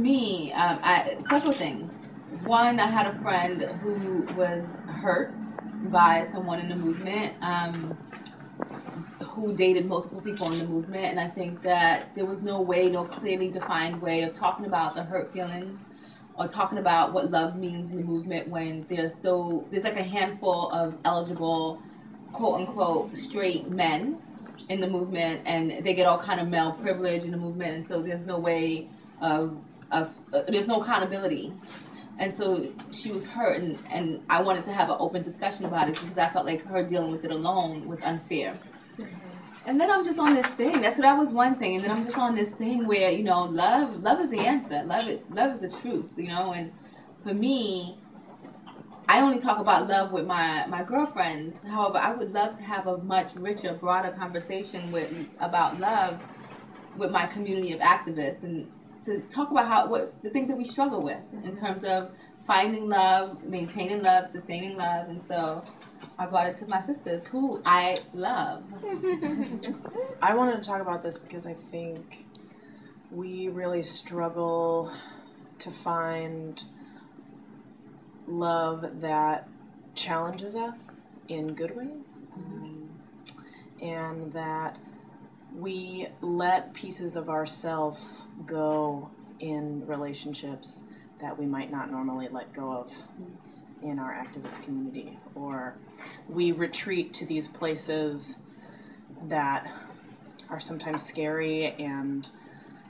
me, several things. One, I had a friend who was hurt by someone in the movement, who dated multiple people in the movement, and I think that there was no clearly defined way of talking about the hurt feelings or talking about what love means in the movement when there's like a handful of eligible, quote unquote, straight men in the movement, and they get all kind of male privilege in the movement, and so there's no way there's no accountability. And so she was hurt, and I wanted to have an open discussion about it because I felt like her dealing with it alone was unfair. And then I'm just on this thing. That was one thing. And then I'm just on this thing where, you know, love is the answer. Love is the truth, you know. And for me, I only talk about love with my girlfriends. However, I would love to have a much richer, broader conversation about love with my community of activists, and to talk about the things that we struggle with in terms of finding love, maintaining love, sustaining love. And so I brought it to my sisters, who I love. I wanted to talk about this because I think we really struggle to find love that challenges us in good ways, and that we let pieces of ourself go in relationships that we might not normally let go of in our activist community, or we retreat to these places that are sometimes scary and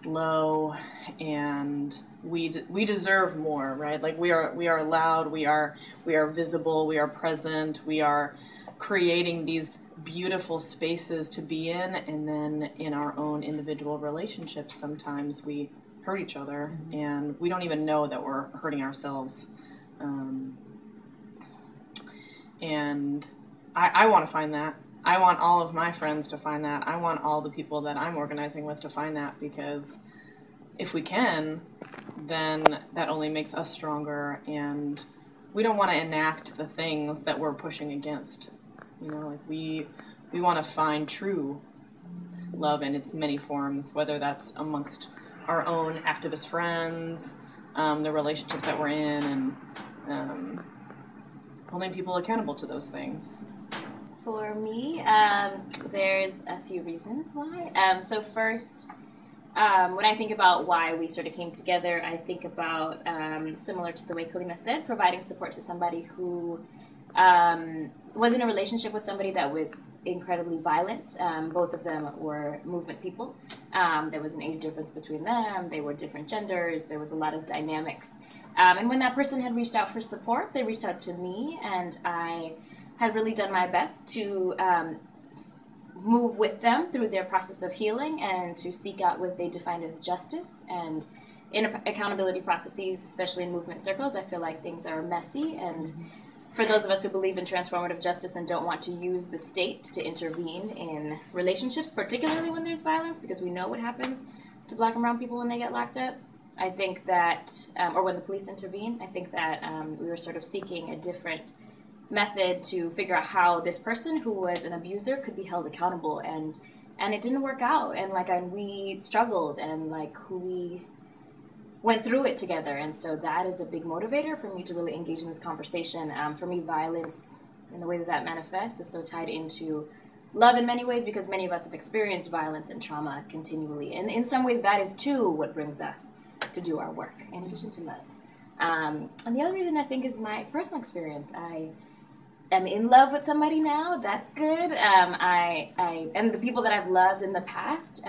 low, and we deserve more, right? Like we are allowed, we are visible, we are present, we are creating these beautiful spaces to be in, and then in our own individual relationships sometimes we hurt each other, and we don't even know that we're hurting ourselves. And I want to find that. I want all of my friends to find that. I want all the people that I'm organizing with to find that, because if we can, then that only makes us stronger, and we don't want to enact the things that we're pushing against. You know, like we want to find true love in its many forms, whether that's amongst our own activist friends, the relationships that we're in, and holding people accountable to those things. For me, there's a few reasons why. So first, when I think about why we sort of came together, I think about, similar to the way Kalima said, providing support to somebody who was in a relationship with somebody that was incredibly violent. Both of them were movement people. There was an age difference between them. They were different genders. There was a lot of dynamics. And when that person had reached out for support, they reached out to me, and I had really done my best to move with them through their process of healing and to seek out what they define as justice. And in accountability processes, especially in movement circles, I feel like things are messy. And for those of us who believe in transformative justice and don't want to use the state to intervene in relationships, particularly when there's violence, because we know what happens to Black and brown people when they get locked up, I think that, or when the police intervene, I think that we were sort of seeking a different method to figure out how this person who was an abuser could be held accountable, and it didn't work out, and we struggled, and we went through it together, and so that is a big motivator for me to really engage in this conversation. For me, violence and the way that manifests is so tied into love in many ways, because many of us have experienced violence and trauma continually, and in some ways that is too what brings us to do our work, in addition to love. And the other reason I think is my personal experience. I am in love with somebody now. That's good. And the people that I've loved in the past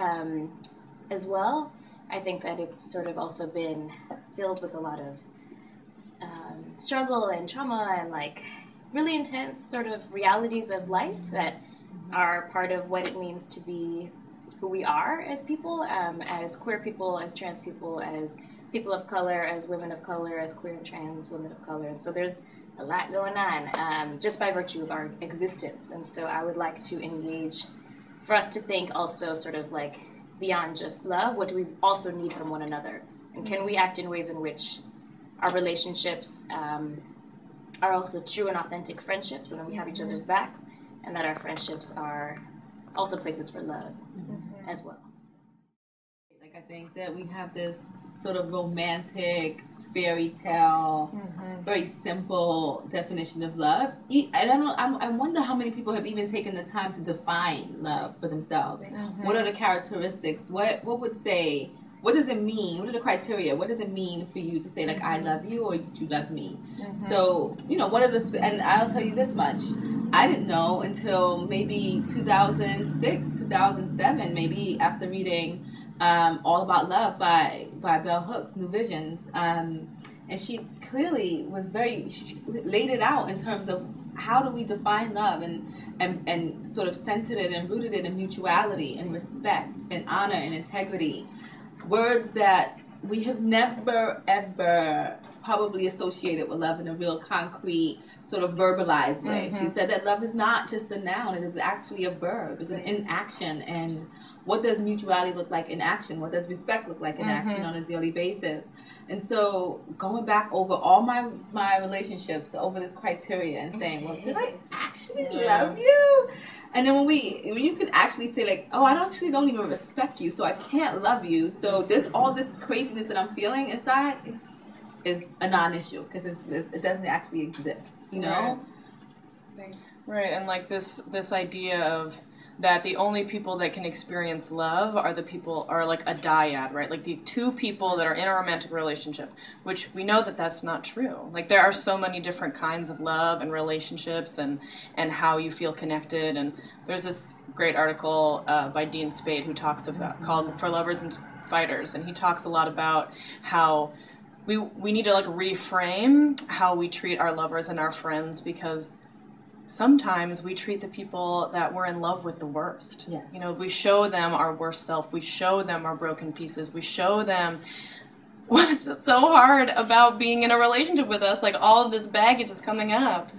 as well. I think that it's sort of also been filled with a lot of struggle and trauma and really intense sort of realities of life that are part of what it means to be who we are as people, as queer people, as trans people, as people of color, as women of color, as queer and trans women of color. And so there's a lot going on just by virtue of our existence. And so I would like to engage for us to think also sort of beyond just love, what do we also need from one another? And can we act in ways in which our relationships are also true and authentic friendships, and that we have each other's backs, and that our friendships are also places for love as well. I think that we have this sort of romantic, fairy tale, very simple definition of love. I don't know. I wonder how many people have even taken the time to define love for themselves. What are the characteristics? What would say? What does it mean? What are the criteria? What does it mean for you to say, like, I love you or you love me? So, you know, what are the, and I'll tell you this much. I didn't know until maybe 2006, 2007, maybe after reading All About Love by Bell Hooks, New Visions. And she clearly was she laid it out in terms of how do we define love and sort of centered it and rooted it in mutuality and respect and honor and integrity. Words that we have never, ever probably associated with love in a real concrete, sort of verbalized way. She said that love is not just a noun, it is actually a verb, it's an in action. And what does mutuality look like in action? What does respect look like in action on a daily basis? And so going back over all my relationships over this criteria and saying, well, did I actually love you? And then when you can actually say, like, oh, I actually don't even respect you, so I can't love you. So all this craziness that I'm feeling inside is a non-issue because it doesn't actually exist, you know? Right, and like this idea of that the only people that can experience love are like a dyad, right? Like the two people that are in a romantic relationship, which we know that that's not true. Like there are so many different kinds of love and relationships and how you feel connected. And there's this great article by Dean Spade who talks about called For Lovers and Fighters, and he talks a lot about how we need to like reframe how we treat our lovers and our friends, because sometimes we treat the people that we're in love with the worst. Yes. You know, we show them our worst self. We show them our broken pieces. We show them what's so hard about being in a relationship with us. Like all of this baggage is coming up.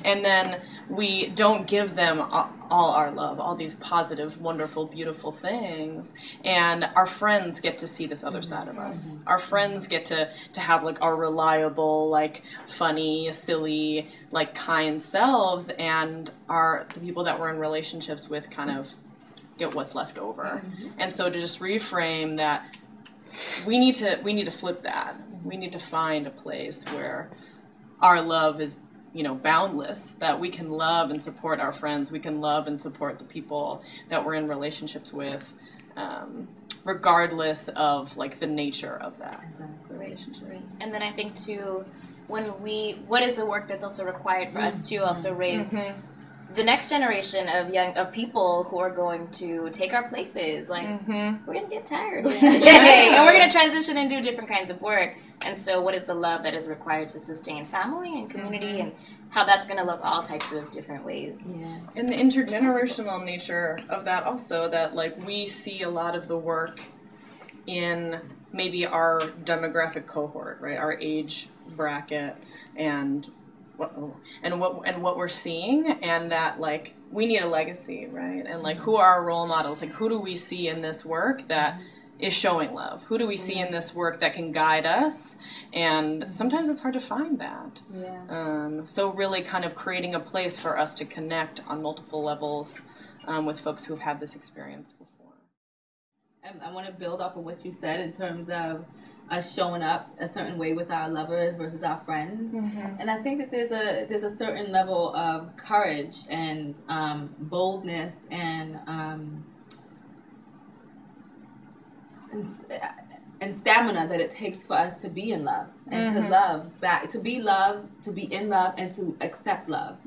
And then we don't give them all our love, all these positive, wonderful, beautiful things. And our friends get to see this other side of us. Our friends get to have like our reliable, like funny, silly, like kind selves, and the people that we're in relationships with kind of get what's left over. And so to just reframe that, we need to flip that. We need to find a place where our love is, you know, boundless, that we can love and support our friends, we can love and support the people that we're in relationships with, regardless of like the nature of that relationship. Right. And then I think too, what is the work that's also required for us to also raise the next generation of people who are going to take our places. Like we're gonna get tired, and we're gonna transition and do different kinds of work. And so, what is the love that is required to sustain family and community, and how that's gonna look all types of different ways. Yeah. And the intergenerational nature of that also, that like we see a lot of the work in maybe our demographic cohort, right, our age bracket, and what we're seeing, and that like we need a legacy, right? And like who are our role models? Like who do we see in this work that is showing love? Who do we see in this work that can guide us? And sometimes it's hard to find that. So really kind of creating a place for us to connect on multiple levels with folks who have had this experience before. I want to build off of what you said in terms of us showing up a certain way with our lovers versus our friends. And I think that there's a certain level of courage and boldness and stamina that it takes for us to be in love and to love back, to be loved, to be in love, and to accept love.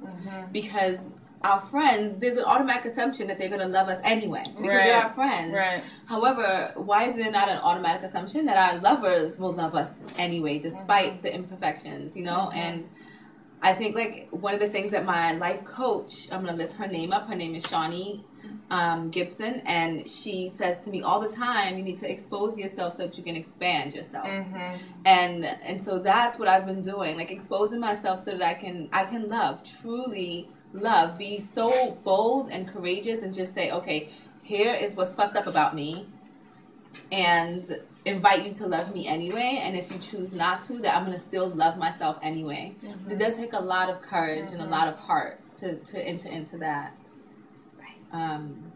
Because our friends, there's an automatic assumption that they're going to love us anyway because they're our friends. However, why is there not an automatic assumption that our lovers will love us anyway, despite the imperfections, you know? And I think like one of the things that my life coach, I'm going to lift her name up. Her name is Shawnee Gibson, and she says to me all the time, you need to expose yourself so that you can expand yourself. And so that's what I've been doing, like exposing myself so that I can love, truly love, be so bold and courageous and just say, okay, here is what's fucked up about me, and invite you to love me anyway. And if you choose not to, that I'm going to still love myself anyway. It does take a lot of courage and a lot of heart to enter into that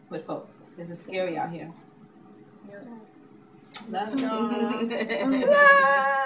with folks. It's scary out here. Love y'all. Love.